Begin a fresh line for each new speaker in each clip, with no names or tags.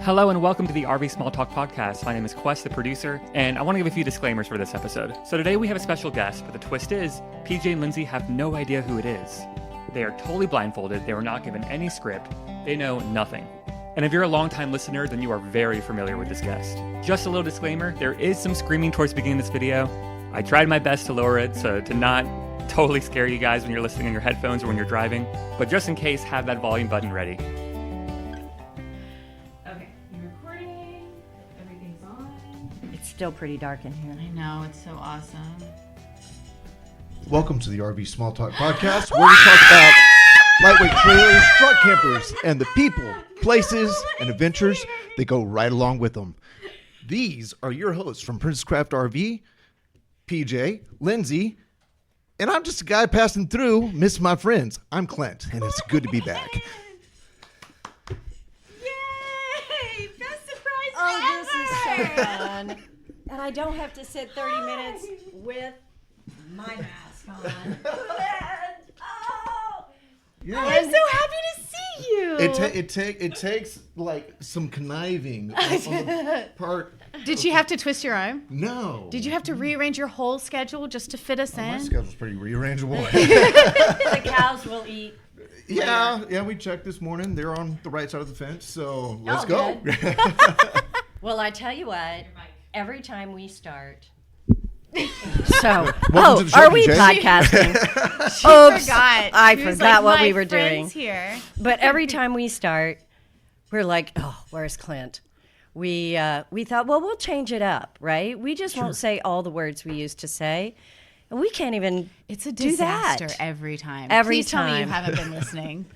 Hello and welcome to the RV Small Talk podcast. My name is Quest, the producer, and I want to give a few disclaimers for this episode. So today we have a special guest, but the twist is PJ and Lindsay have no idea who it is. They are totally blindfolded. They were not given any script. They know nothing. And if you're a longtime listener, then you are very familiar with this guest. Just a little disclaimer, there is some screaming towards the beginning of this video. I tried my best to lower it so to not totally scare you guys when you're listening on your headphones or when you're driving, but just in case, have that volume button ready.
Still pretty dark in here.
I know, it's so awesome.
Welcome to the RV Small Talk podcast, where we talk about lightweight trailers, truck campers, and the people, places, and adventures that go right along with them. These are your hosts from Princess Craft RV, PJ, Lindsay, and I'm just a guy passing through, miss my friends. I'm Clint, and it's good to be back.
Yay! Best surprise
Oh,
ever!
this is so fun. And I don't have to sit 30 minutes with my mask on. Oh!
Yeah.
I'm so happy to see you.
It takes like some conniving on the part.
Did you have to twist your arm?
No.
Did you have to rearrange your whole schedule just to fit us
My
in?
schedule's pretty rearrangeable.
The cows will eat.
Yeah, we checked this morning. They're on the right side of the fence, so let's go.
Well, I tell you what, every time we start.
Welcome to the show,
are we
PJ.
podcasting?
She
Oops,
forgot.
I
She was
forgot
like,
what
"My
we were doing.
friend's here.
But every time we start, we're like, oh, where's Clint? We thought, well, we'll change it up, right? We just won't say all the words we used to say. And we can't even
It's a
do that.
disaster every time.
Every
Please tell me you
time.
haven't been listening.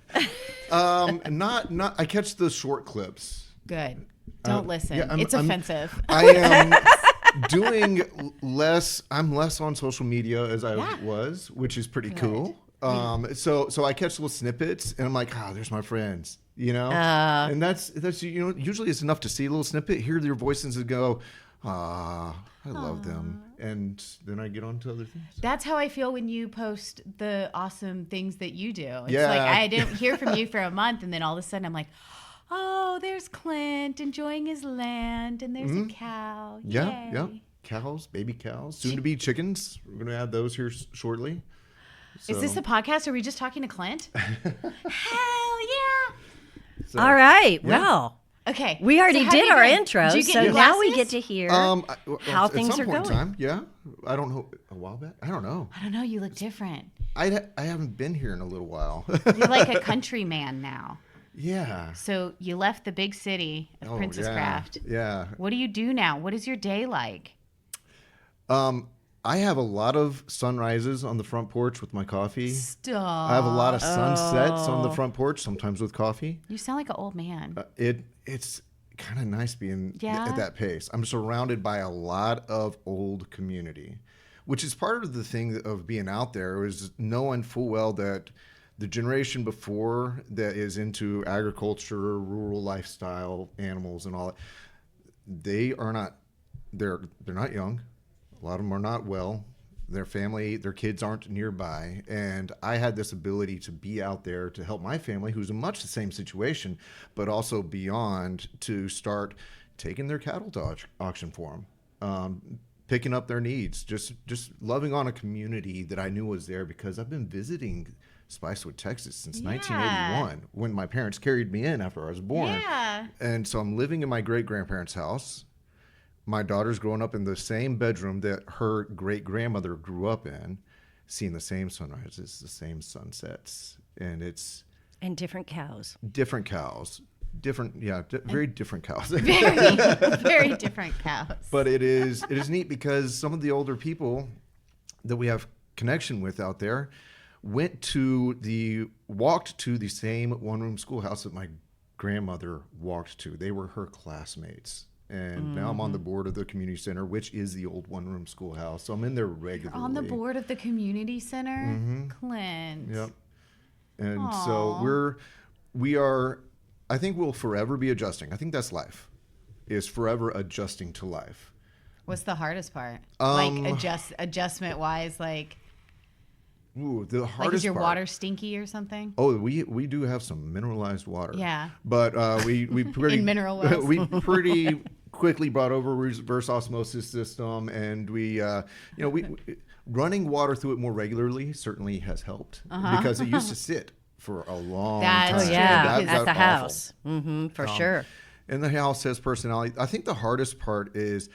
Not. I catch the short clips.
Good. Don't listen.
yeah,
It's offensive.
I am doing less. I'm less on social media as I was, which is pretty cool. So I catch little snippets, and I'm like, there's my friends, and that's usually it's enough to see a little snippet, hear their voices, and go, I love them, and then I get on to other things.
That's how I feel when you post the awesome things that you do. It's
Yeah.
like I didn't hear from you for a month, and then all of a sudden I'm like, oh, there's Clint enjoying his land, and there's a cow.
Yeah,
Yay.
yeah. Cows, baby cows, soon to be chickens. We're gonna add those here shortly.
Is this a podcast? Or are we just talking to Clint? Hell yeah.
So,
All right,
Yeah.
well,
Okay.
we already
have
did
you
our
been?
intro,
Did you get
so
new
now we
glasses?
get to hear
how
how things
at some
are
point
going.
In time, yeah. I don't know. A while back. I don't know.
I don't know. You look different.
I haven't been here in a little while.
You're like a country man now.
Yeah.
So you left the big city of Princess Craft.
Yeah.
What do you do now? What is your day like?
I have a lot of sunrises on the front porch with my coffee.
Stop.
I have a lot of sunsets on the front porch, sometimes with coffee.
You sound like an old man.
It's kind of nice being
Yeah?
at that pace. I'm surrounded by a lot of old community, which is part of the thing of being out there, is knowing full well that the generation before that is into agriculture, rural lifestyle, animals and all that, they're not young. A lot of them are not well. Their family, their kids aren't nearby. And I had this ability to be out there to help my family, who's in much the same situation, but also beyond, to start taking their cattle to auction for them, picking up their needs, just loving on a community that I knew was there, because I've been visiting Spicewood, Texas since 1981, when my parents carried me in after I was born.
Yeah.
And so I'm living in my great-grandparents' house. My daughter's growing up in the same bedroom that her great-grandmother grew up in, seeing the same sunrises, the same sunsets. And it's
And different cows.
different cows. Very different cows.
Very different cows.
But it is neat, because some of the older people that we have connection with out there walked to the same one-room schoolhouse that my grandmother walked to. They were her classmates. And now I'm on the board of the community center, which is the old one-room schoolhouse. So I'm in there regularly.
On the board of the community center, Clint.
Yep. And
Aw.
so we are, I think we'll forever be adjusting. I think that's life, is forever adjusting to life.
What's the hardest part?
Um,
Like adjustment wise, like
Ooh, the
Like,
hardest
is your
part.
water stinky or something?
Oh, we do have some mineralized water.
Yeah.
But we pretty
In mineral wells.
we pretty quickly brought over a reverse osmosis system, and we running water through it more regularly certainly has helped because it used to sit for a long
That's
time.
true,
Yeah,
because-
at the
awful.
house. For sure.
And the house has personality. I think the hardest part is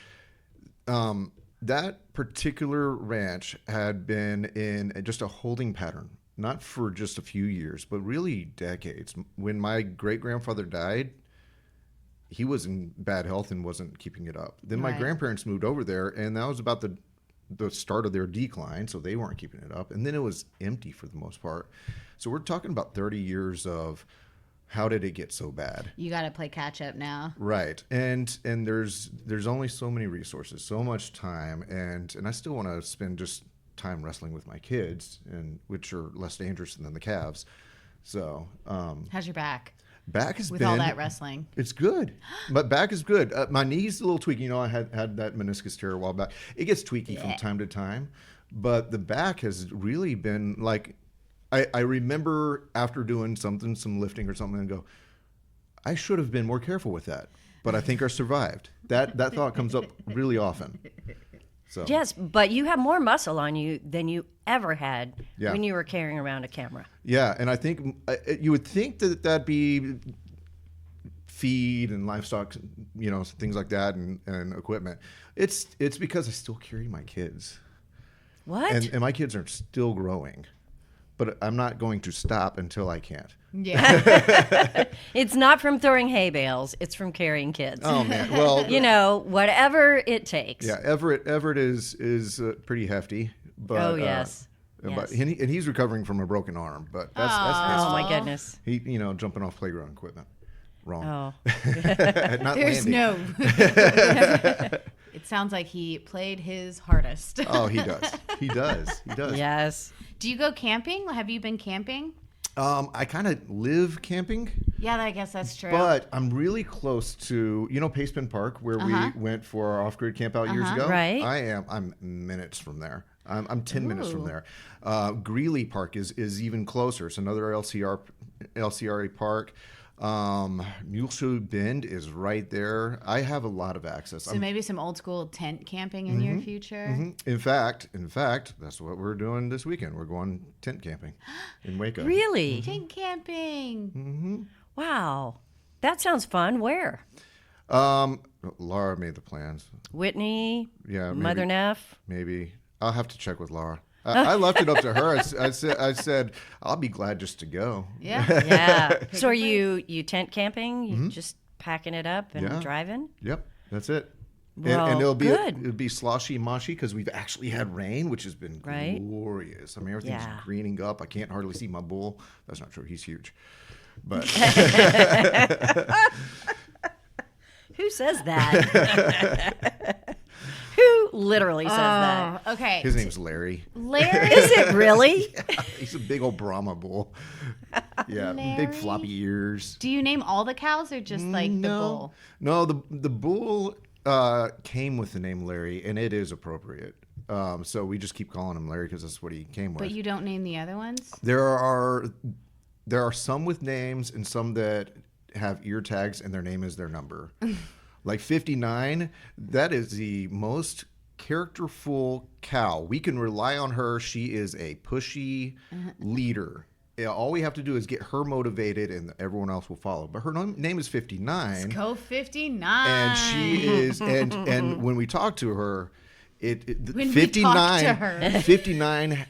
that particular ranch had been in just a holding pattern, not for just a few years, but really decades. When my great-grandfather died, he was in bad health and wasn't keeping it up. Then my
Right.
grandparents moved over there, and that was about the start of their decline, so they weren't keeping it up. And then it was empty for the most part. So we're talking about 30 years of how did it get so bad?
You got to play catch up now.
Right. And there's only so many resources, so much time, and I still want to spend just time wrestling with my kids, and which are less dangerous than the calves. So,
How's your back
back has
with
been
all that wrestling?
It's good. But back is good. My knee's a little tweaky. You know, I had that meniscus tear a while back. It gets tweaky from time to time, but the back has really been like, I remember after doing some lifting or something, and go, I should have been more careful with that, but I think I survived. That thought comes up really often. So
Yes, but you have more muscle on you than you ever had
Yeah.
when you were carrying around a camera.
yeah, and I think you would think that that'd be feed and livestock, things like that, and equipment. It's because I still carry my kids,
What?
and my kids are still growing, but I'm not going to stop until I can't.
Yeah.
It's not from throwing hay bales. It's from carrying kids.
Oh man, well,
Whatever it takes.
yeah, Everett is pretty hefty, but
Oh, yes.
but
Yes.
and he's recovering from a broken arm, but that's
Oh, my
Aw.
goodness.
he jumping off playground equipment, wrong.
Oh.
Not
There's
landing.
no. It sounds like he played his hardest.
Oh, he does. He does.
Yes.
Do you go camping? Have you been camping?
I kind of live camping,
Yeah, I guess that's true.
but I'm really close to Paceman Park where we went for our off-grid camp out years ago.
Right.
I'm minutes from there. I'm 10 minutes from
Ooh.
there. Greeley Park is even closer. It's another LCRA park. Muleshoe Bend is right there. I have a lot of access.
So maybe some old school tent camping in your future.
In fact, that's what we're doing this weekend. We're going tent camping in Waco.
Really?
Tent camping.
Wow. That sounds fun. Where?
Laura made the plans.
Whitney?
Yeah, maybe.
Mother Neff?
Maybe I'll have to check with Laura. I left it up to her. I said I'll be glad just to go.
Yeah.
Yeah. So are you tent camping? You just packing it up and
Yeah.
driving?
Yep, that's it.
Well,
and it'll be
good.
it'll be sloshy moshy because we've actually had rain, which has been
Right.
glorious. I mean, everything's
Yeah.
greening up. I can't hardly see my bull. That's not true. He's huge, but
Who says that? Who literally says that?
Oh, okay.
his name's Larry.
Larry.
Is it really?
He's a big old Brahma bull. Yeah, big
Larry?
floppy ears.
Do you name all the cows or just like the bull?
No, the bull came with the name Larry, and it is appropriate. So we just keep calling him Larry because that's what he came with.
But you don't name the other ones?
There are some with names and some that have ear tags, and their name is their number. Like 59, that is the most characterful cow. We can rely on her. She is a pushy leader. Yeah, all we have to do is get her motivated, and everyone else will follow. But her name is 59.
Go 59.
And she is, and when we talk to her,
When we
59,
talk to her.
59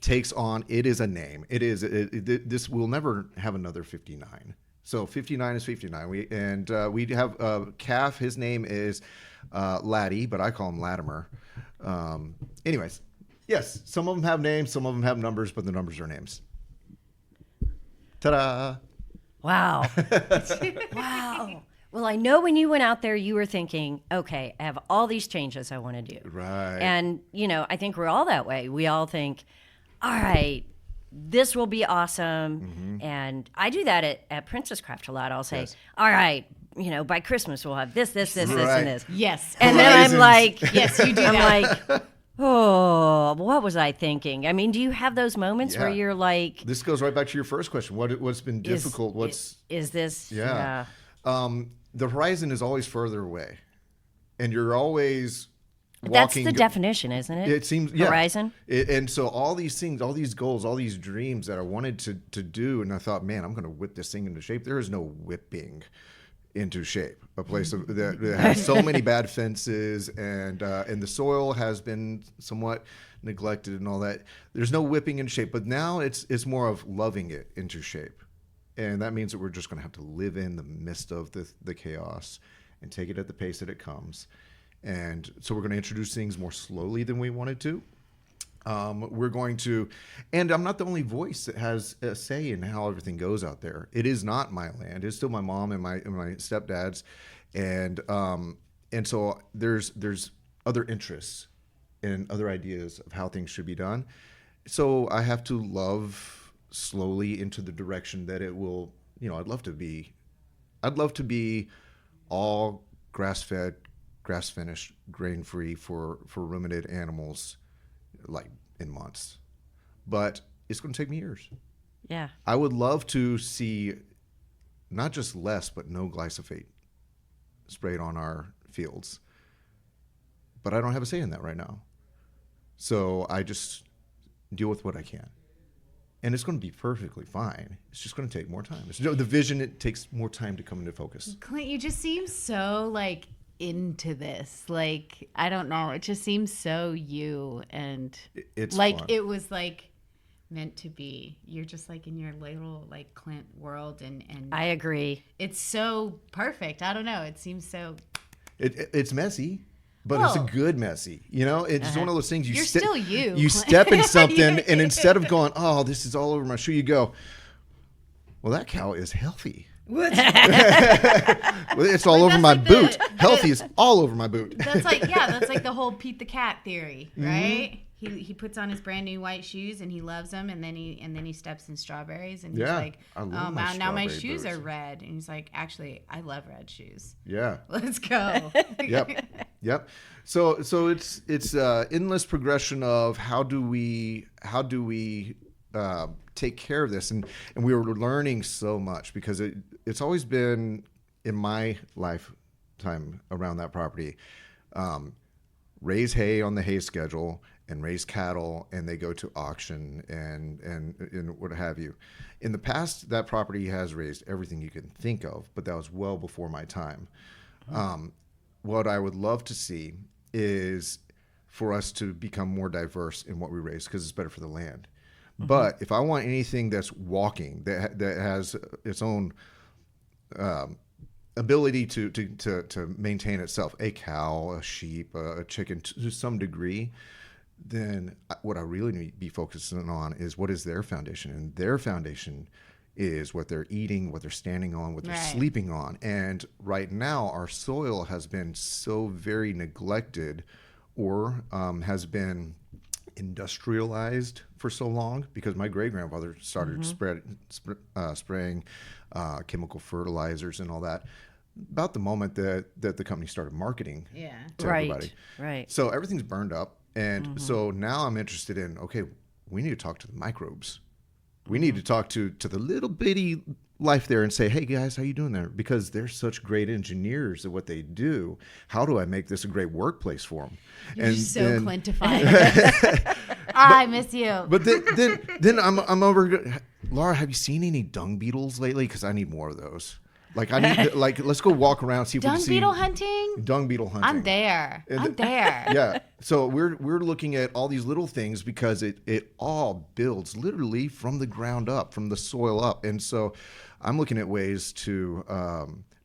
takes on, it is a name. This will never have another 59. So 59 is 59. We have a calf. His name is Laddie, but I call him Latimer. Anyways, yes, some of them have names, some of them have numbers, but the numbers are names. Ta-da!
Wow. Wow. Well, I know when you went out there, you were thinking, okay, I have all these changes I want to do.
Right.
And, I think we're all that way. We all think, all right, this will be awesome. And I do that at Princess Craft a lot. I'll say,
Yes.
all right, by Christmas we'll have this,
Right.
and this.
Yes.
And then I'm
Horizons.
like,
Yes, you do
I'm
that.
like, Oh, what was I thinking? I mean, do you have those moments where
Yeah.
you're like,
This goes right back to your first question. What's been difficult?
is this?
Yeah. The horizon is always further away, and you're always
That's
walking.
the definition, isn't it?
It seems
Horizon.
And so all these things, all these goals, all these dreams that I wanted to do, and I thought, man, I'm going to whip this thing into shape. There is no whipping into shape a place that has so many bad fences, and the soil has been somewhat neglected and all that. There's no whipping into shape, but now it's more of loving it into shape. And that means that we're just going to have to live in the midst of the chaos and take it at the pace that it comes. And so we're going to introduce things more slowly than we wanted to. We're going to, and I'm not the only voice that has a say in how everything goes out there. It is not my land. It's still my mom and my stepdad's. And so there's other interests and other ideas of how things should be done. So I have to love slowly into the direction that it will, I'd love to be all grass-fed, grass-finished, grain-free for ruminant animals, like in months. But it's going to take me years.
Yeah.
I would love to see not just less, but no glyphosate sprayed on our fields. But I don't have a say in that right now. So I just deal with what I can. And it's going to be perfectly fine. It's just going to take more time. The vision, it takes more time to come into focus.
Clint, you just seem so like into this. Like, I don't know. It just seems so you, and
It's
like
fun.
it was like meant to be. You're just like in your little like Clint world, and
I agree.
it's so perfect. I don't know. It seems so.
It's messy. But it's a good messy, It's one of those things
You're still you.
You step in something, and instead of going, "Oh, this is all over my shoe," you go, "Well, that cow is healthy." It's all over
that's
my
like
boot.
the-
Healthy is all over my boot.
That's like the whole Pete the Cat theory, right? He puts on his brand new white shoes and he loves them, and then he steps in strawberries and he's
Yeah,
like,
I
oh
love my
wow, now my
strawberry
shoes
boots.
are red, and he's like, actually, I love red shoes.
Yeah.
Let's go.
Yep. So it's endless progression of how do we take care of this, and we were learning so much because it's always been in my lifetime around that property. Raise hay on the hay schedule and raise cattle, and they go to auction and what have you. In the past, that property has raised everything you can think of, but that was well before my time. What I would love to see is for us to become more diverse in what we raise, because it's better for the land. But if I want anything that's walking, that has its own ability to maintain itself, a cow, a sheep, a chicken, to some degree, then what I really need to be focusing on is what is their foundation. And their foundation is what they're eating, what they're standing on, what they're
Right.
sleeping on. And right now, our soil has been so very neglected, or has been industrialized for so long, because my great-grandfather started spraying chemical fertilizers and all that about the moment that the company started marketing to everybody.
Right.
So everything's burned up. And so now I'm interested in, okay, we need to talk to the microbes. We need to talk to the little bitty life there and say, hey, guys, how you doing there? Because they're such great engineers at what they do. How do I make this a great workplace for them?
You're so Clintified. I miss you.
But then I'm over. Laura, have you seen any dung beetles lately? Because I need more of those. Like I need, let's go walk around, see if we
Dung
can see
beetle hunting?
dung beetle hunting.
I'm there. I'm there.
Yeah. So we're looking at all these little things because it all builds literally from the ground up, from the soil up. And so I'm looking at ways to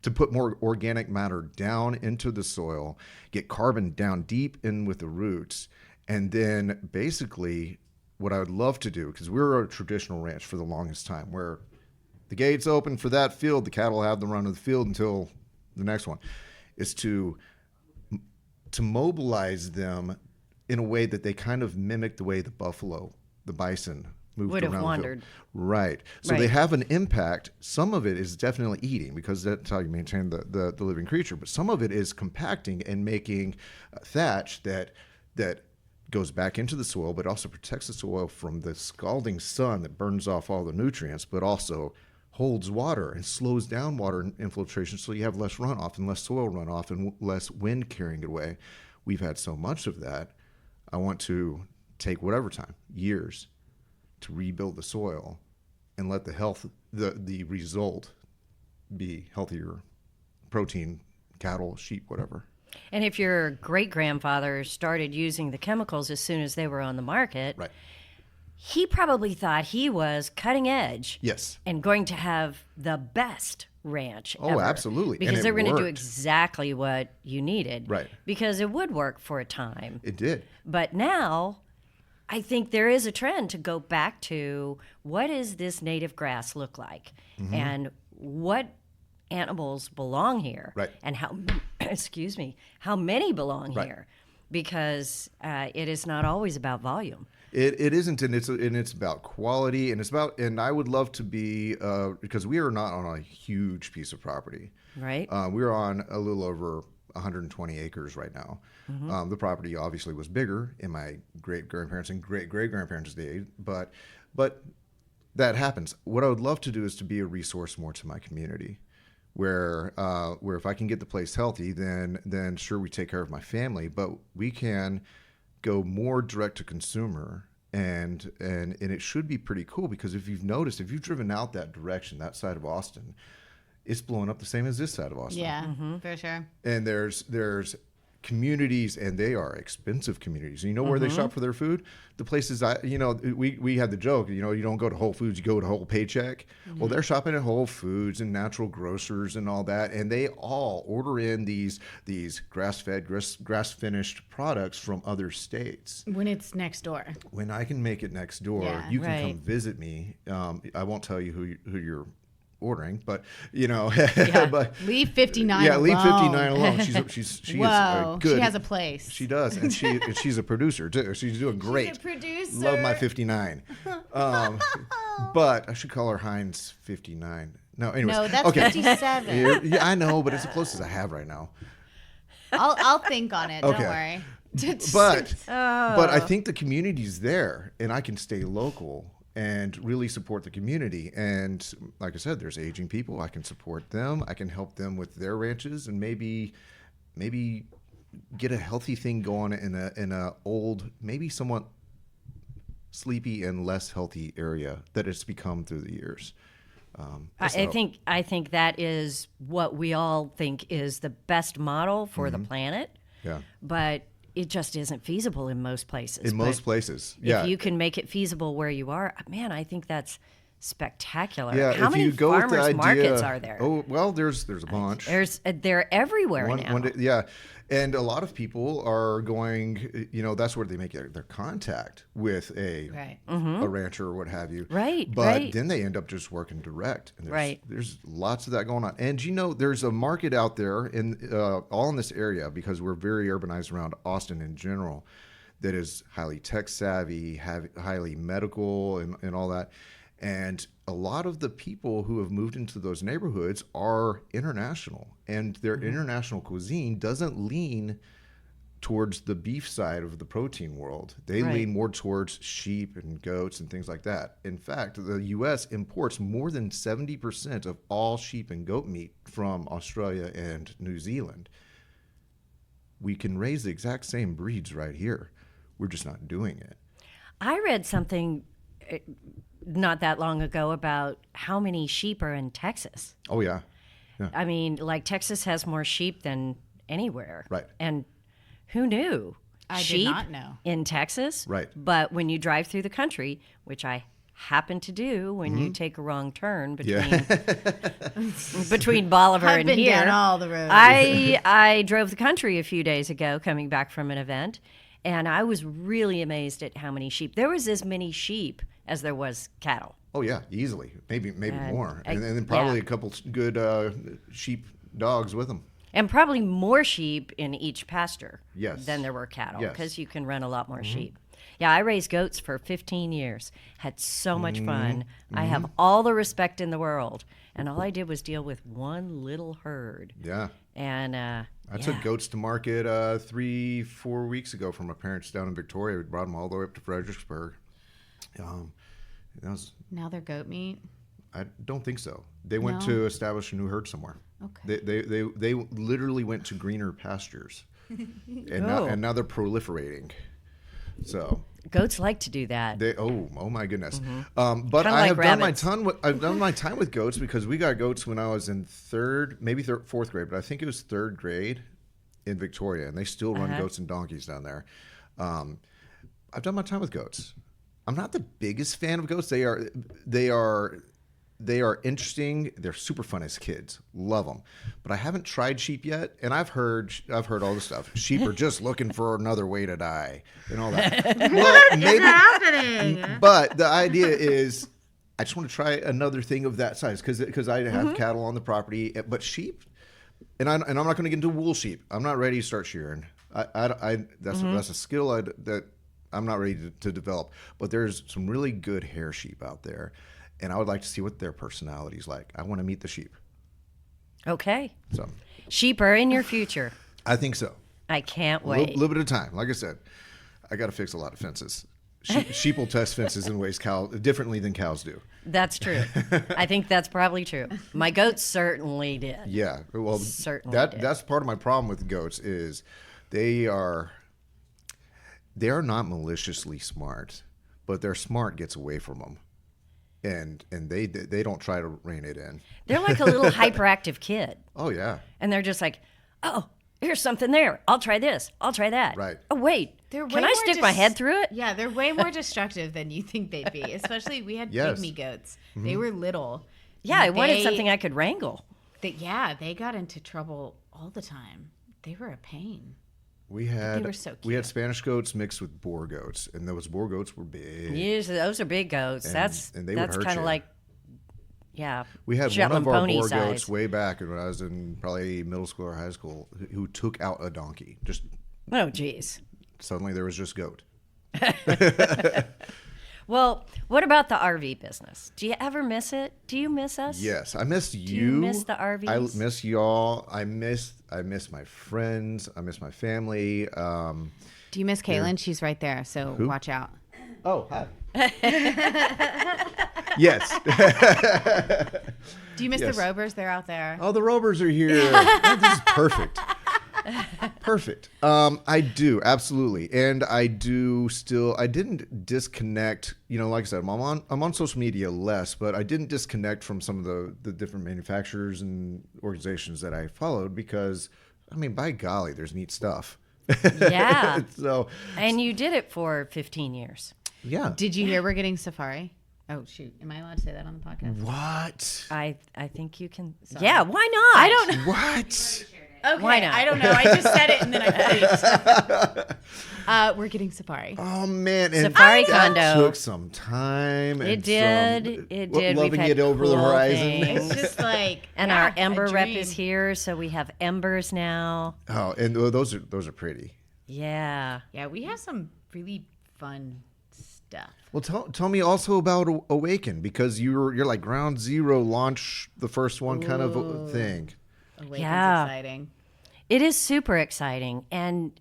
put more organic matter down into the soil, get carbon down deep in with the roots, and then basically what I would love to do, because we're a traditional ranch for the longest time, where the gates open for that field, the cattle have the run of the field until the next one, is to mobilize them in a way that they kind of mimic the way the buffalo, the bison, moved
Would have
around
wandered.
the field. Right. So
Right.
they have an impact. Some of it is definitely eating, because that's how you maintain the living creature. But some of it is compacting and making thatch that goes back into the soil, but also protects the soil from the scalding sun that burns off all the nutrients, but also holds water and slows down water infiltration, so you have less runoff and less soil runoff and less wind carrying it away. We've had so much of that. I want to take whatever time, years, to rebuild the soil and let the result be healthier protein, cattle, sheep, whatever.
And if your great-grandfather started using the chemicals as soon as they were on the market,
Right.
he probably thought he was cutting edge.
Yes.
And going to have the best ranch ever.
Oh, absolutely.
Because
And
they
it
were going to do
worked.
exactly what you needed.
Right.
Because it would work for a time.
It did.
But now, I think there is a trend to go back to what does this native grass look like?
Mm-hmm.
And what animals belong here?
Right.
And how, excuse me, how many belong
Right.
here? Because it is not always about volume.
It isn't, and it's about quality, and I would love to be, because we are not on a huge piece of property.
Right.
We're on a little over 120 acres right now.
Mm-hmm.
The property obviously was bigger in my great-grandparents' and great-great-grandparents' day, but that happens. What I would love to do is to be a resource more to my community, where if I can get the place healthy, then sure, we take care of my family, but we can go more direct to consumer, and it should be pretty cool, because if you've noticed, if you've driven out that direction, that side of Austin, it's blowing up the same as this side of Austin.
Yeah, for sure.
And there's communities, and they are expensive communities. You know where they shop for their food? The places we had the joke, you don't go to Whole Foods, you go to Whole Paycheck. Well, they're shopping at Whole Foods and natural grocers and all that, and they all order in these grass-fed, grass-finished products from other states.
When it's next door.
When I can make it next door,
Yeah,
you can
right.
come visit me. I won't tell you who you're ordering, but but
Leave 59
yeah,
alone.
leave 59 alone. She's
Whoa,
good.
she has a place.
She does, and she's a producer too. She's doing great.
She's a producer.
Love my 59. But I should call her Heinz 59. No, anyways.
No, that's
okay.
57.
Yeah, I know, but it's the closest I have right now.
I'll think on it.
Okay.
Don't worry.
But I think the community's there, and I can stay local and really support the community. And like I said, there's aging people. I can support them. I can help them with their ranches, and maybe get a healthy thing going in a old, maybe somewhat sleepy and less healthy area that it's become through the years.
I think that is what we all think is the best model for the planet.
Yeah.
But it just isn't feasible in most places.
In most places, yeah.
If you can make it feasible where you are, man, I think that's spectacular.
Yeah,
How
if
many
you go with the
farmers
idea,
markets are there?
Oh, well, there's a bunch.
They're everywhere now.
One day, yeah, and a lot of people are going. That's where they make their contact with a rancher or what have you.
Right,
But
right.
then they end up just working direct. And
Right.
There's lots of that going on, and there's a market out there all in this area, because we're very urbanized around Austin in general, that is highly tech savvy, highly medical, and all that. And a lot of the people who have moved into those neighborhoods are international, and their international cuisine doesn't lean towards the beef side of the protein world. They
Right.
lean more towards sheep and goats and things like that. In fact, the U.S. imports more than 70% of all sheep and goat meat from Australia and New Zealand. We can raise the exact same breeds right here. We're just not doing it.
I read something not that long ago about how many sheep are in Texas.
Oh, yeah.
I mean, like Texas has more sheep than anywhere.
Right.
And who knew?
I did
sheep
not know.
in Texas.
Right.
But when you drive through the country, which I happen to do when you take a wrong turn between between Bolivar
I've
and
been
here.
down all the roads.
I drove the country a few days ago coming back from an event, and I was really amazed at how many sheep. There was as many sheep as there was cattle.
Oh yeah, easily, maybe
And
more,
I-
and then probably
yeah.
a couple good sheep dogs with them.
And probably more sheep in each pasture
Yes.
than there were cattle,
Yes.
because you can run a lot more sheep. Yeah, I raised goats for 15 years. Had so much fun. I have all the respect in the world. And all I did was deal with one little herd.
Yeah.
And
I took goats to market 3-4 weeks ago from my parents down in Victoria. We brought them all the way up to Fredericksburg.
Now they're goat meat.
I don't think so. They went to establish a new herd somewhere.
Okay.
They literally went to greener pastures, and now they're proliferating. So
Goats like to do that.
Oh my goodness.
Mm-hmm.
But
Kinda
I
like
have
rabbits.
done my time with goats because we got goats when I was in fourth grade, but I think it was third grade in Victoria, and they still run goats and donkeys down there. I've done my time with goats. I'm not the biggest fan of goats. They are interesting. They're super fun as kids. Love them. But I haven't tried sheep yet, and I've heard all the stuff. Sheep are just looking for another way to die and all that. Well, maybe,
Happening.
but the idea is I just want to try another thing of that size because I have cattle on the property, but sheep, and I'm not going to get into wool sheep. I'm not ready to start shearing. That's a skill that I'm not ready to develop. But there's some really good hair sheep out there. And I would like to see what their personality's like. I want to meet the sheep.
Okay.
So
Sheep are in your future.
I think so.
I can't
A
wait.
little bit of time. Like I said, I got to fix a lot of fences. Sheep will test fences in ways differently than cows do.
That's true. I think that's probably true. My goats certainly did.
Yeah. Well,
Certainly did.
that's part of my problem with goats is they are not maliciously smart, but their smart gets away from them. And they don't try to rein it in.
They're like a little hyperactive kid.
Oh yeah.
And they're just like, oh, here's something there. I'll try this. I'll try that.
Right.
Oh, wait.
They're way
Can I
more
stick my head through it?
Yeah, they're way more destructive than you think they'd be. Especially we had
Yes.
pygmy goats. They were little.
Yeah, I wanted
They-
something I could wrangle.
They got into trouble all the time. They were a pain.
We had
were so
we had
cute.
Spanish goats mixed with boar goats, and those boar goats were big.
Usually those are big goats.
And
That's
they would hurt
kind of
you.
like, yeah.
We had
Shetland
one of our
pony
boar
size.
goats way back when I was in probably middle school or high school who took out a donkey. Just
Oh, geez.
suddenly there was just goat.
Well, what about the RV business? Do you ever miss it? Do you miss us?
Yes, I miss you.
you miss the RVs?
I miss y'all. I miss my friends. I miss my family.
Do you miss Caitlin? She's right there, so watch out.
Oh, hi. Yes.
Do you miss
Yes.
the Rovers? They're out there.
Oh, the Rovers are here. Oh, this is perfect. Perfect. I do, absolutely. And I didn't disconnect, like I said, I'm on social media less, but I didn't disconnect from some of the different manufacturers and organizations that I followed because, by golly, there's neat stuff.
Yeah.
So,
And you did it for 15 years.
yeah.
Did you hear we're getting Safari? Oh, shoot. Am I allowed to say that on the podcast?
What?
I think you can. Yeah, why not?
I don't know.
What?
Okay,
Why not?
I don't know. I just said it and then I freaked. We're getting Safari.
Oh, man. And
Safari
that
condo.
took some time.
It
and
did.
some-
It did. We've
Loving
had
it over the
cool
horizon.
things.
It's just like
And
yeah,
our Ember
a
rep
dream.
is here, so we have Embers now.
Oh, and those are pretty.
Yeah.
Yeah, we have some really fun stuff.
Well, tell me also about Awaken because you're like ground zero launch the first one kind of thing.
Awaken's
Yeah.
exciting.
It is super exciting. And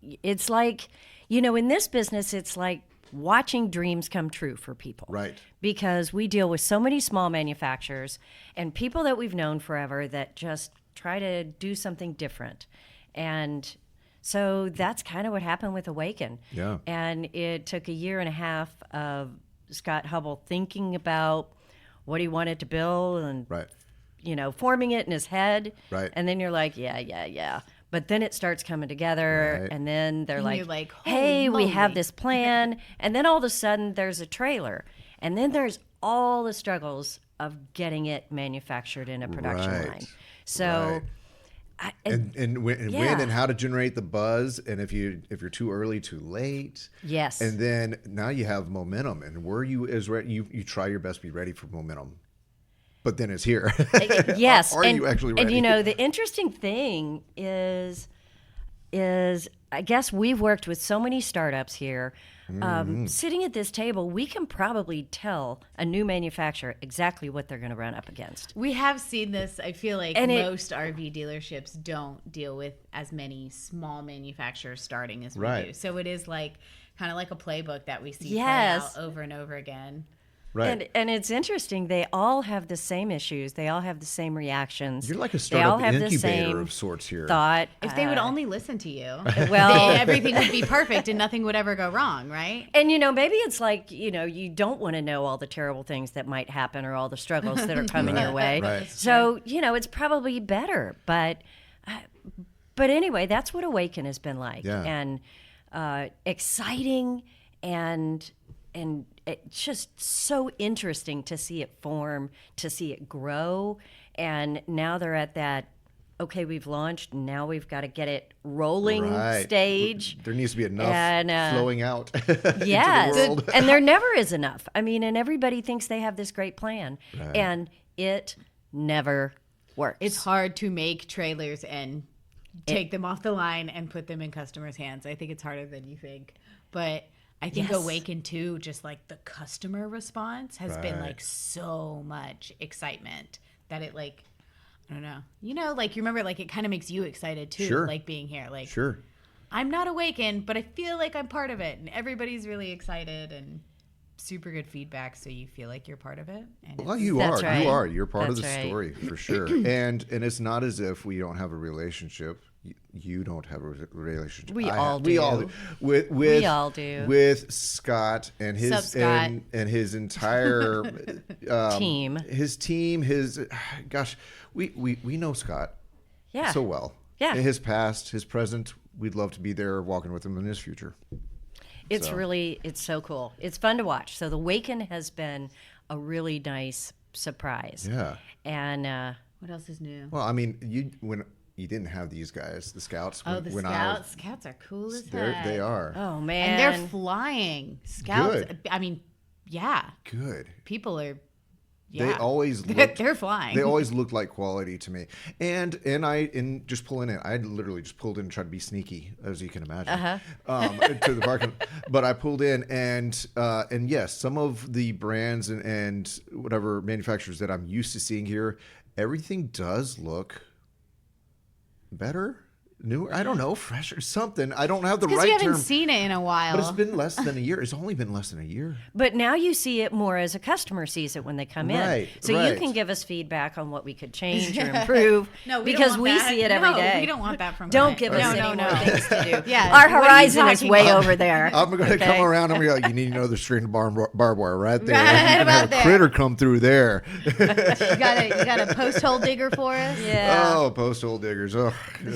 it's like, in this business, it's like watching dreams come true for people.
Right.
Because we deal with so many small manufacturers and people that we've known forever that just try to do something different. And so that's kind of what happened with Awaken.
Yeah.
And it took a year and a half of Scott Hubble thinking about what he wanted to build and
Right.
forming it in his head.
Right.
And then you're like, yeah. But then it starts coming together,
Right.
and then they're
And you're like, holy
hey, we have
moly.
this plan. And then all of a sudden, there's a trailer. And then there's all the struggles of getting it manufactured in a production
Right.
line. So,
Right. And when
Yeah.
and how to generate the buzz, and if you're too early, too late.
yes.
And then now you have momentum, and you try your best to be ready for momentum, but then it's here.
Yes.
Are
and,
you actually ready?
And the interesting thing is is, I guess we've worked with so many startups here. Sitting at this table, we can probably tell a new manufacturer exactly what they're going to run up against.
We have seen this. I feel like
And
most RV dealerships don't deal with as many small manufacturers starting as we do. So it is like kind of like a playbook that we see play out over and over again.
Right.
And it's interesting. They all have the same issues. They all have the same reactions.
You're like a
They all
startup
have the
incubator
same
of sorts here.
thought.
If they would only listen to you,
well,
everything would be perfect and nothing would ever go wrong, right?
and maybe it's like, you don't want to know all the terrible things that might happen or all the struggles that are coming your way.
Right.
So, it's probably better. But anyway, that's what Awaken has been like.
Yeah.
And exciting and it's just so interesting to see it form, to see it grow. And now they're at that, okay, we've launched, now we've got to get it rolling stage.
There needs to be enough flowing out into the world.
And there never is enough. I mean, and everybody thinks they have this great plan, and it never works.
It's hard to make trailers and take them off the line and put them in customers' hands. I think it's harder than you think. But I think Awaken too, just like the customer response has been like so much excitement that it like, I don't know. Like you remember, like it kind of makes you excited too, like being here. Like, I'm not Awaken, but I feel like I'm part of it, and everybody's really excited and super good feedback. So you feel like you're part of it. And
well, you are.
Right.
You are. You're part of
That's
the
right.
story for sure. And it's not as if we don't have a relationship. You don't have a relationship.
We all do.
We all do.
We all do.
With Scott and his
Sup, Scott?
And his entire
team.
His team. Gosh, we know Scott so well.
Yeah.
His past, his present. We'd love to be there walking with him in his future.
It's so cool. It's fun to watch. So the Waken has been a really nice surprise.
Yeah.
And
what else is new?
Well, I mean, when you didn't have these guys, the Scouts.
The Scouts. Scouts are cool as heck.
They are.
oh man,
And they're flying. Scouts.
Good.
I mean, yeah.
Good.
People are.
They
Yeah.
always look.
They're flying.
They always look like quality to me. And just pulling in, I literally just pulled in and tried to be sneaky, as you can imagine, to the parking. But I pulled in, and yes, some of the brands and whatever manufacturers that I'm used to seeing here, everything does look better, newer. I don't know, fresher, something. I don't have the
Because
right
you haven't
term.
seen it in a while.
But it's been less than a year. It's only been less than a year.
But now you see it more as a customer sees it when they come in. So you can give us feedback on what we could change or improve.
No, we
because
don't want
we
that.
see it every day.
We don't want that from
Don't
Clint.
give us any more things to do.
Yeah,
Our
what are you
horizon is
talking
way
about?
over there.
I'm going to
okay?
come around and be like, you need another string of barbed wire right there.
Right
You can
about
have a
there.
critter come through there.
You got a post hole digger for us?
Yeah.
Oh, post hole diggers. Oh,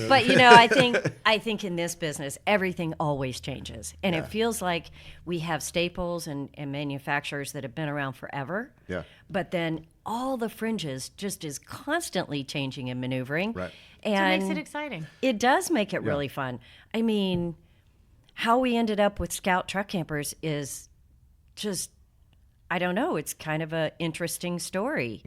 But I think in this business everything always changes, and it feels like we have staples and manufacturers that have been around forever.
Yeah.
But then all the fringes just is constantly changing and maneuvering.
Right.
So it
And
makes it exciting.
it does make it really fun. I mean, how we ended up with Scout truck campers is just, I don't know. It's kind of an interesting story.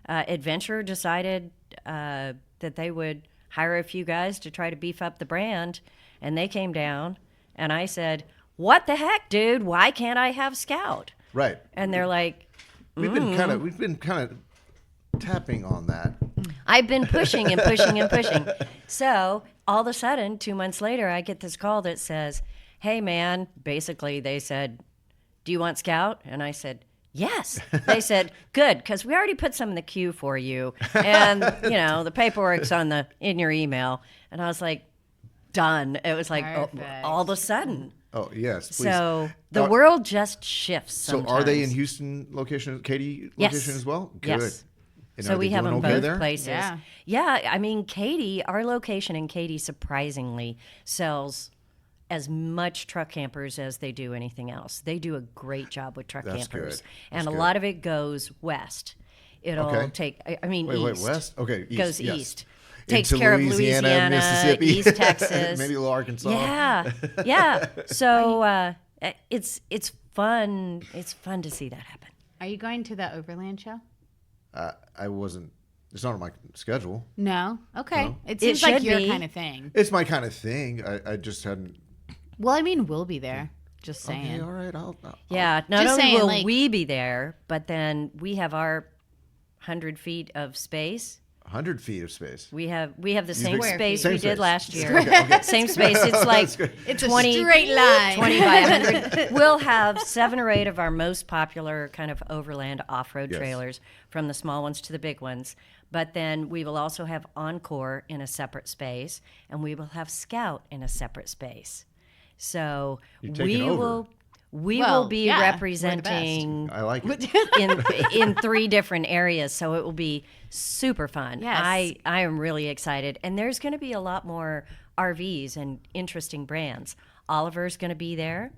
Adventure decided that they would hire a few guys to try to beef up the brand, and they came down, and I said, "What the heck, dude? Why can't I have Scout?"
right.
And they're like,
We've been kind of tapping on that.
I've been pushing and pushing and pushing. So all of a sudden, 2 months later, I get this call that says, "Hey, man," basically they said, "Do you want Scout?" And I said, "Yes." They said, "Good, because we already put some in the queue for you, and the paperwork's in your email." And I was like, "Done." It was like all of a sudden.
Oh, yes, please.
So the world just shifts.
So
Sometimes.
are they in Houston location, Katy location as well? Good.
Yes.
And
So
are
we
they
have
doing
them
okay
both
there?
places. Yeah. I mean, Katy, our location in Katy, surprisingly sells as much truck campers as they do anything else. They do a great job with truck
That's
campers,
good.
and
That's
a lot of it goes west. It'll
Okay.
take. I mean,
Wait,
east.
west? Okay, east.
Goes
yes.
east. Takes
Into
care of
Louisiana,
Louisiana,
Mississippi,
East Texas,
maybe a little Arkansas.
Yeah. So it's fun. It's fun to see that happen.
Are you going to the Overland show?
I wasn't It's not on my schedule.
No? Okay.
No.
It seems like
should
your
be.
kind of thing.
It's my kind of thing. I just hadn't.
Well, I mean, we'll be there. Just saying.
Okay, all right. I'll
Yeah, not
Just
only
saying,
will
like-
we be there, but then we have our 100 feet of space.
100 feet of space.
We have the same
Square
space
feet.
we
Same
did
space.
last year.
Okay.
Same space. It's like
good.
It's
20,
a straight line.
20 by 100. We'll have 7 or 8 of our most popular kind of overland off-road
Yes.
trailers, from the small ones to the big ones. But then we will also have Encore in a separate space, and we will have Scout in a separate space. So
You're taking
we
over.
will be
yeah, we're the
representing
I like it.
in 3 different areas, so it will be super fun.
Yes.
I am really excited, and there's going to be a lot more RVs and interesting brands. Oliver's going to be there,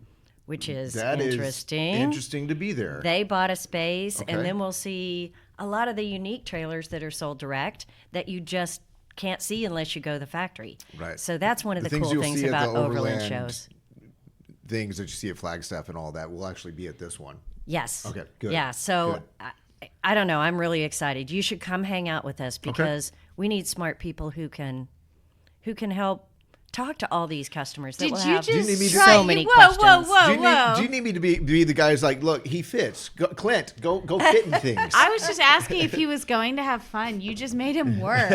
which is
That is
interesting.
interesting to be there.
They bought a space,
Okay.
and then we'll see a lot of the unique trailers that are sold direct that you just can't see unless you go to the factory.
Right.
So that's one of the
things
cool
you'll
things
see at
about
the
overland
overland
shows.
Things that you see at Flagstaff and all that will actually be at this one.
Yes.
Okay, good,
Yeah, so
good.
I don't know. I'm really excited. You should come hang out with us because we need smart people who can help talk to all these customers that
Did
will
you
have
Do you need me
just
to-
try?
so many
whoa,
questions.
whoa, whoa,
do, you
whoa.
need, do you need me to be the guys like, look, he fits. Clint, go fit in things.
I was just asking if he was going to have fun. You just made him work.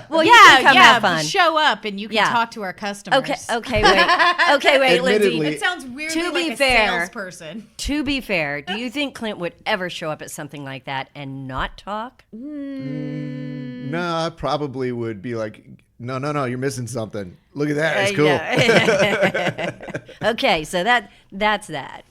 Well, you can come have
but
fun.
show up and you can
Yeah.
talk to our customers.
Okay, wait, Lindsay.
Admittedly-
It sounds weirdly
To be
like a
fair-
salesperson.
To be fair, do you think Clint would ever show up at something like that and not talk?
No, I probably would be like, no, you're missing something. Look at that. It's cool.
Yeah. Okay, so that's that.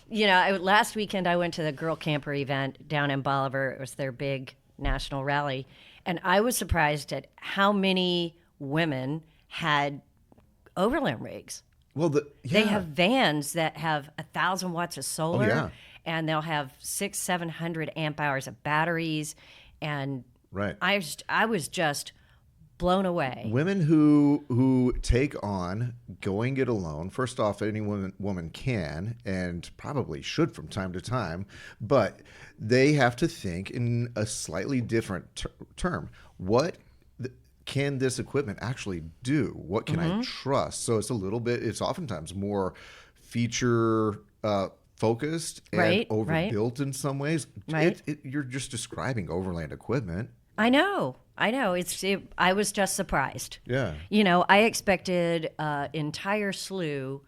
You know, last weekend I went to the Girl Camper event down in Bolivar. It was their big national rally, and I was surprised at how many women had overland rigs.
Well,
They have vans that have 1,000 watts of solar,
yeah.
and they'll have 600-700 amp hours of batteries, and
Right.
I was just blown away.
Women who take on going it alone. First off, any woman can and probably should from time to time, but they have to think in a slightly different term. What can this equipment actually do? What can I trust? So it's oftentimes more feature focused and
Right,
overbuilt in some ways.
Right.
You're just describing overland equipment.
I know. I was just surprised.
Yeah.
You know, I expected an entire slew.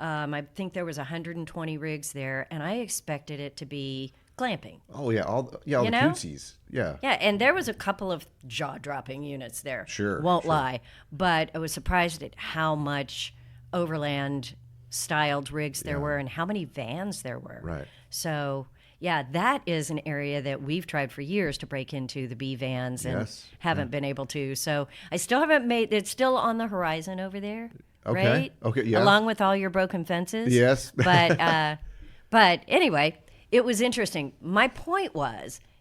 I think there was 120 rigs there, and I expected it to be glamping.
Oh yeah, all the
know?
cutesies. Yeah.
Yeah, and there was a couple of jaw-dropping units there.
Sure,
Won't
sure.
lie. But I was surprised at how much overland-styled rigs there were and how many vans there were.
Right.
So, yeah, that is an area that we've tried for years to break into, the B vans, and
Yes.
haven't been able to. So I still haven't made. It's still on the horizon over there,
Okay.
right?
Okay, yeah.
Along with all your broken fences.
Yes.
But anyway, it was interesting. My point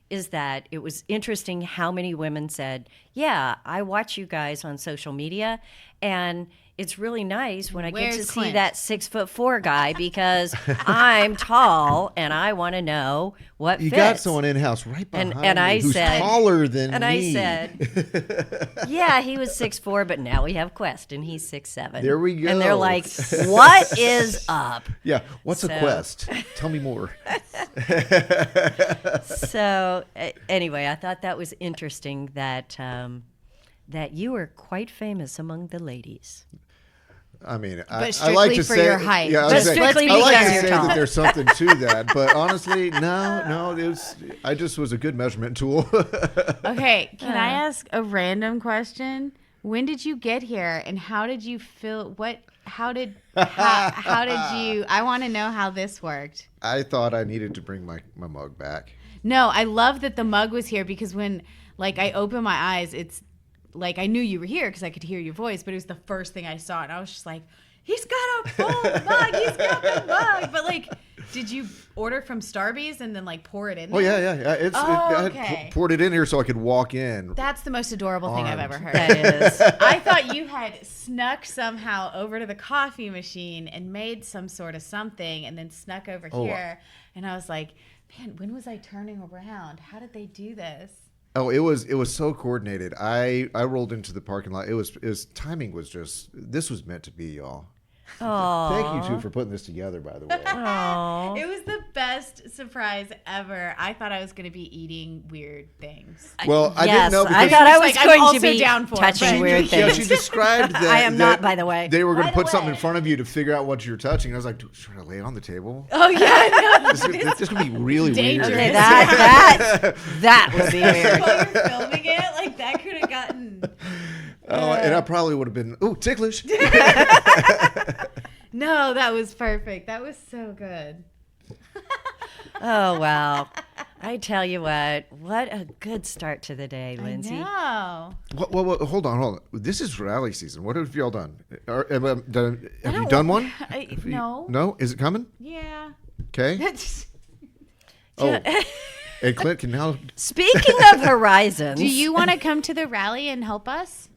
is that it was interesting how many women said, "Yeah, I watch you guys on social media, and it's really nice when I get to
Where's
see
Clint?
that 6'4" guy because I'm tall and I want to know what
You
fits."
got someone in house right behind
and I
me who's
said-
taller than
And
me.
I said, "Yeah, he was 6'4", but now we have Quest, and he's 6'7".
There we go.
And they're like, "What is up?"
"Yeah, what's a
So-
quest? Tell me more."
So anyway, I thought that was interesting that that you were quite famous among the ladies.
I mean, I like
strictly
to
for
say
your height.
Yeah, I,
But
was saying,
strictly
I like
because
to
you're
say
tall.
that there's something to that, but honestly, no. I just was a good measurement tool.
Okay, can I ask a random question? When did you get here, and how did you feel? How did you? I want to know how this worked.
I thought I needed to bring my mug back.
No, I love that the mug was here because when I opened my eyes, it's like I knew you were here because I could hear your voice, but it was the first thing I saw, and I was just like, he's got a full mug, he's got the mug. But did you order from Starbucks and then pour it in there?
Oh yeah. I had
okay.
poured it in here so I could walk in.
That's the most adorable thing I've ever heard.
That is.
I thought you had snuck somehow over to the coffee machine and made some sort of something and then snuck over here. And I was like, man, when was I turning around? How did they do this?
Oh, it was so coordinated. I rolled into the parking lot. It was timing was just, this was meant to be, y'all. Thank you two for putting this together, by the way.
Aww.
It was the best surprise ever. I thought I was going to be eating weird things.
Well, I
Yes,
didn't know
I
because
thought I was
Like, I'm
going to
also
be
down for it,
touching
but-
weird
yeah,
things.
she described that.
I am not, by the way.
They were going
By
to
the
put something in
way.
front of you to figure out what you're touching. I was like, should I lay it on the table?
Oh, yeah.
This could be really
Dangerous.
weird.
Okay, that would be weird.
While you're filming it, like that could have gotten...
Oh, and I probably would have been, ticklish.
No, that was perfect. That was so good.
Oh, wow. I tell you what a good start to the day, Lindsay.
No.
Well, hold on. This is rally season. What have y'all done? Have you done one?
No.
No? Is it coming?
Yeah.
Okay. Oh, and Clint can now.
Speaking of horizons.
Do you want to come to the rally and help us?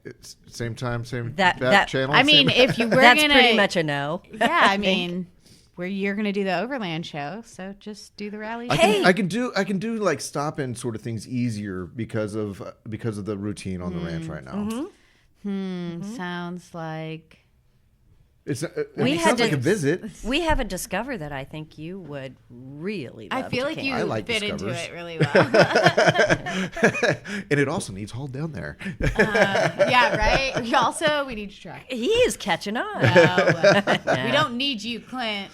It's same time, same
That-
channel.
I mean,
same-
if you were
That's
gonna,
pretty much a no.
yeah. I mean, you're gonna do the Overland show, so just do the rally.
I can do like stop in sort of things easier because of the routine on the ranch right now.
Sounds like
It's
We
it
had
sounds like
to-
a visit.
We have a Discover that I think you would really love
I feel
to
like
camp.
you
I like
fit
Discovers.
into it really well.
And it also needs hauled down there.
Yeah, right. We need to try.
He is catching on.
No, we don't need you, Clint.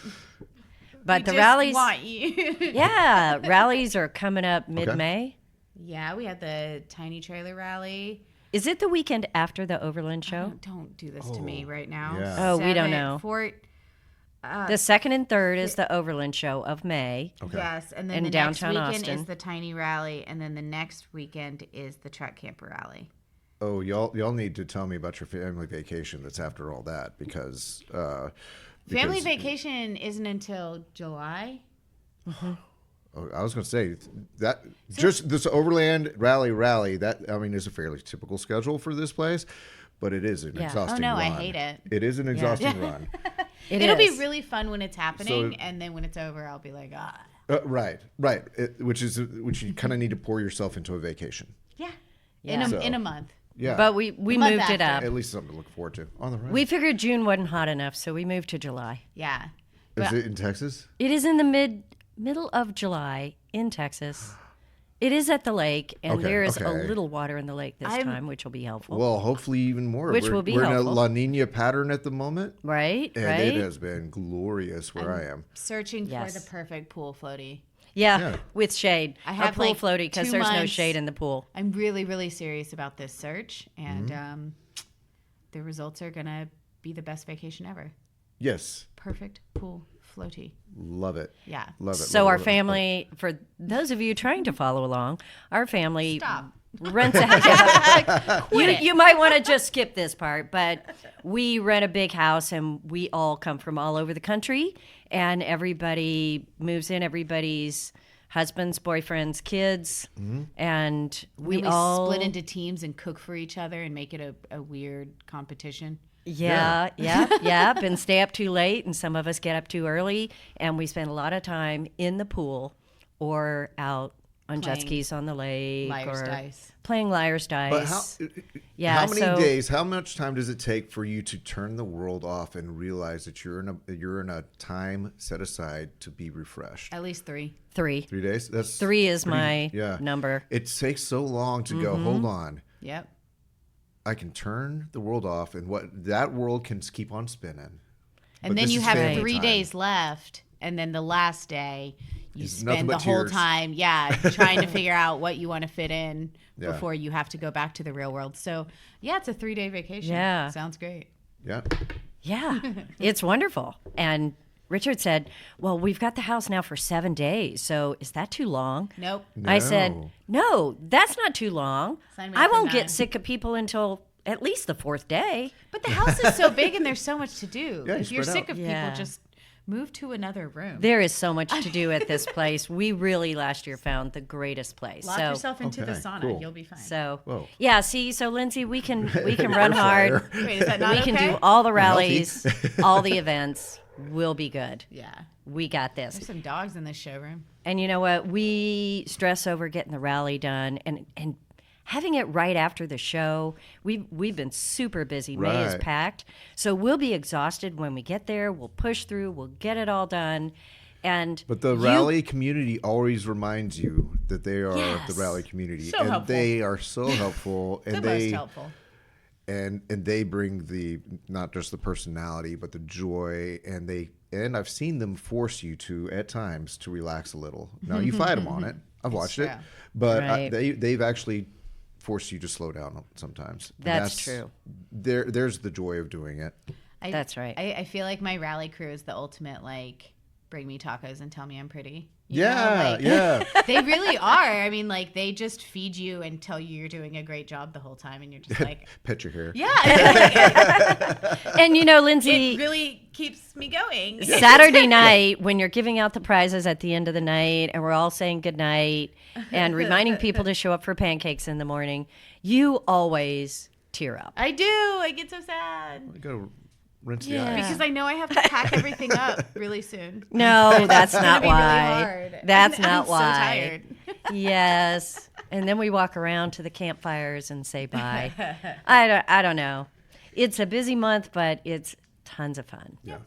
But
We
the
just
rallies,
want you.
yeah, rallies are coming up mid-May.
Yeah, we had the tiny trailer rally.
Is it the weekend after the Overland show?
Don't do this to me right now.
yeah.
Oh, we don't know. The second and third is the Overland show of May.
Okay.
Yes, and then
In
the
downtown
next weekend
Austin.
is the tiny rally, and then the next weekend is the truck camper rally.
Oh, y'all need to tell me about your family vacation that's after all that because
Family vacation isn't until July.
I was going to say that just this Overland rally that is a fairly typical schedule for this place, but it is an exhausting
Oh no,
run.
I hate it.
It is an exhausting run.
It'll be
is.
really fun when it's happening, and then when it's over, I'll be like,
Right. Which you kind of need to pour yourself into a vacation.
yeah,
Yeah.
So-
in a month.
Yeah.
But we
month
moved it up.
after.
at least something to look forward to on the run.
We figured June wasn't hot enough, so we moved to July.
Yeah,
Is it in Texas?
It is in the middle of July in Texas. It is at the lake, and
Okay,
there is
okay.
a little water in the lake this time, which will be helpful.
Well, hopefully even more.
Which will be
we're in a
helpful.
La Nina pattern at the moment,
right?
and
right?
it has been glorious where I am.
searching
Yes.
for the perfect pool floaty.
Yeah, with shade.
I
A
have,
pool
like,
floaty because
2
there's no
months.
shade in the pool.
I'm really, really serious about this search, and the results are gonna be the best vacation ever.
Yes,
Perfect pool floaty.
love it.
Yeah.
Love it.
So
love
our
it, love it.
family, for those of you trying to follow along, our family
Stop.
rents a you might want to just skip this part, but we rent a big house and we all come from all over the country, and everybody moves in, everybody's husbands, boyfriends, kids, and we
We
all
split into teams and cook for each other and make it a weird competition.
Yeah, and stay up too late, and some of us get up too early, and we spend a lot of time in the pool or out on jet
Playing
skis on the lake
liar's
or
dice.
playing liar's
But
dice. Yeah,
how many
so-
days? How much time does it take for you to turn the world off and realize that you're in a time set aside to be refreshed?
At least 3.
3.
3 days. That's
3 is my
yeah.
number.
It takes so long to go. Hold on.
Yep.
I can turn the world off, and that world can keep on spinning.
And
But
then
this
you
is
have
family
3
time.
days left, and then the last day you
It's nothing
spend the
but
whole
tears.
time, trying to figure out what you want to fit in
Yeah.
before you have to go back to the real world. So, yeah, it's a 3-day vacation.
Yeah.
Sounds great.
Yeah.
Yeah, it's wonderful. And Richard said, well, we've got the house now for 7 days, so is that too long?
Nope.
I said,
No.
no, that's not too long.
Sign me
I
up for
won't
9.
get sick of people until at least the 4th day.
But the house is so big and there's so much to do.
Yeah, you
if you're
spread
sick
out.
of
Yeah.
people, just move to another room.
There is so much to do at this place. We really last year found the greatest place.
Lock yourself into the
Okay,
sauna.
cool.
You'll be fine.
So
Whoa.
yeah, see, so Lindsay, we can run hard.
Wait, is that not
We can
okay?
do all the rallies, all the events. We'll be good.
Yeah.
We got this.
There's some dogs in this showroom.
And you know what? We stress over getting the rally done and having it right after the show. We've been super busy. May is
Right.
packed. So we'll be exhausted when we get there. We'll push through. We'll get it all done.
But the rally community always reminds you that they are
Yes.
the rally community,
So
and
helpful.
they are so helpful, and
The most
they
helpful.
and they bring the not just the personality, but the joy, and I've seen them force you to at times to relax a little. Now you fight them on it. I've watched it,
true.
but
Right.
they've actually forced you to slow down sometimes. And
That's true.
There's the joy of doing it.
That's right.
I feel like my rally crew is the ultimate, like, bring me tacos and tell me I'm pretty.
Yeah, yeah.
They really are. I mean, like, they just feed you and tell you you're doing a great job the whole time, and you're just like,
Pet your hair.
yeah.
And you know, Lindsay,
It really keeps me going.
Saturday night when you're giving out the prizes at the end of the night and we're all saying goodnight and reminding people to show up for pancakes in the morning, you always tear up.
I do. I get so sad.
You gotta rinse the
Yeah.
eyes.
Because I know I have to pack everything up really soon.
No, that's not
It's gonna be really
why.
hard.
That's
I'm
not
so
why.
tired.
Yes. And then we walk around to the campfires and say bye. I don't know. It's a busy month, but it's tons of fun.
Yeah.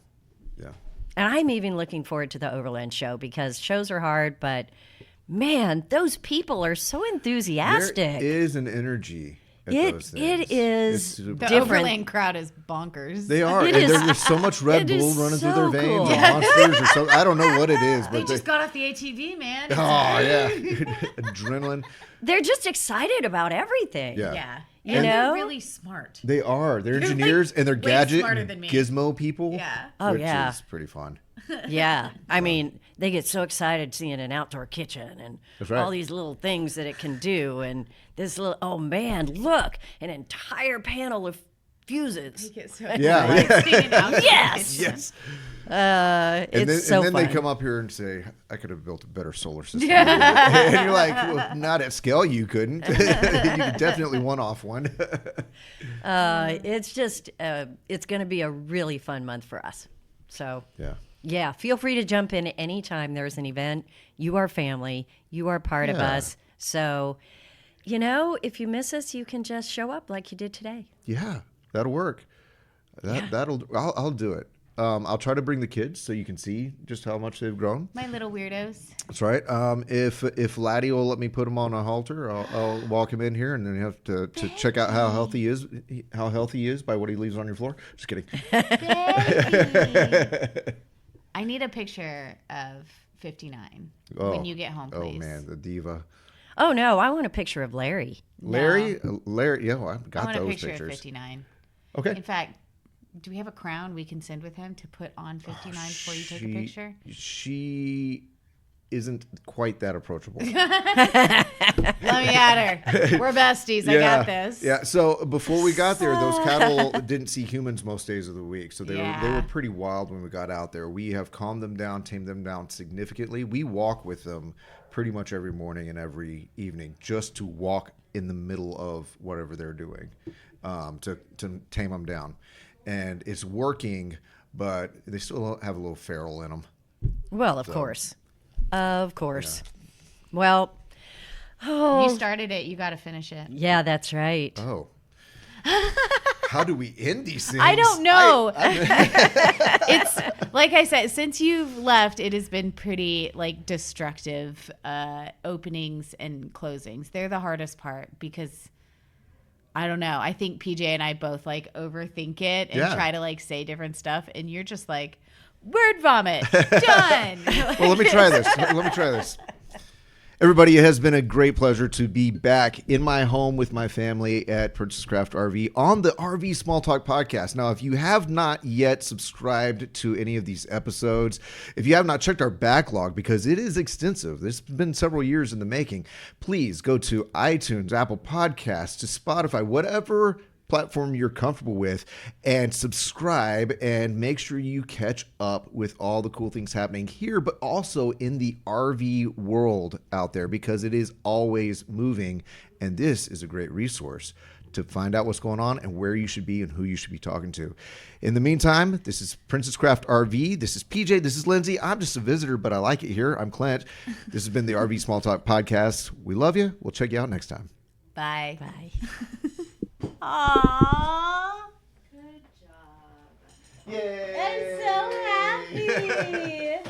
Yeah.
And I'm even looking forward to the Overland show because shows are hard, but man, those people are so enthusiastic.
There is an energy at
It-
those
it
things.
is
The
different.
Overland crowd is bonkers.
They are.
It
And
is-
there's so much Red
it is
Bull running through
so
their veins
cool.
or monsters or something. I don't know what it is,
They
but
just got off the ATV, man.
oh yeah, adrenaline.
They're just excited about everything.
Yeah.
Yeah.
You
And
know?
they're really smart.
They are. They're
They're, like,
engineers and they're
way
gadget
smarter
and
than me.
gizmo people.
Yeah.
Oh,
which
yeah.
is pretty fun.
Yeah. I mean, they get so excited seeing an outdoor kitchen and
That's right.
all these little things that it can do. And this little, oh man, look, an entire panel of fuses.
Get so
Yeah.
excited seeing an outdoor
Yes.
kitchen.
Yes.
It's
And then,
so
and then
fun.
they come up here and say, "I could have built a better solar system." And you're like, well, "Not at scale, you couldn't. You could definitely one-off one."
It's just, it's going to be a really fun month for us. So,
Yeah.
yeah, feel free to jump in anytime there's an event. You are family. You are part of
Yeah.
us. So, you know, if you miss us, you can just show up like you did today.
Yeah, that'll work. I'll do it. I'll try to bring the kids so you can see just how much they've grown.
My little weirdos.
That's right. If Laddie will let me put him on a halter, I'll walk him in here, and then you have to check out how healthy he is by what he leaves on your floor. Just kidding.
I need a picture of 59
Oh,
when you get home, please.
Oh man, the diva.
Oh, no, I want a picture of Larry.
Larry, yeah, well, I've
I
got
want a
those
picture
pictures.
of 59.
Okay.
In fact, do we have a crown we can send with him to put on 59 before you take a picture?
She isn't quite that approachable.
Let me at her. We're besties. I got this.
Yeah. So before we got there, those cattle didn't see humans most days of the week. So they
Yeah.
were pretty wild when we got out there. We have calmed them down, tamed them down significantly. We walk with them pretty much every morning and every evening just to walk in the middle of whatever they're doing to tame them down. And it's working, but they still have a little feral in them.
Well, of course. Of course. Well, oh,
You started it. You got to finish it.
yeah, that's right.
Oh. How do we end these things?
I don't know. It's like I said, since you've left, it has been pretty like destructive openings and closings. They're the hardest part because I don't know. I think PJ and I both like overthink it and
Yeah.
try to like say different stuff, and you're just like word vomit. Done.
Well, let me try this. Everybody, it has been a great pleasure to be back in my home with my family at Princess Craft RV on the RV Small Talk podcast. Now, if you have not yet subscribed to any of these episodes, if you have not checked our backlog, because it is extensive, this has been several years in the making, please go to iTunes, Apple Podcasts, to Spotify, whatever platform you're comfortable with, and subscribe and make sure you catch up with all the cool things happening here, but also in the RV world out there, because it is always moving, and this is a great resource to find out what's going on and where you should be and who you should be talking to. In the meantime, this is Princess Craft RV. This is PJ. This is Lindsay. I'm just a visitor, but I like it here. I'm Clint. This has been the RV Small Talk Podcast. We love you. We'll check you out next time.
Bye.
Bye.
Aww. Good job.
Yay!
I'm so happy.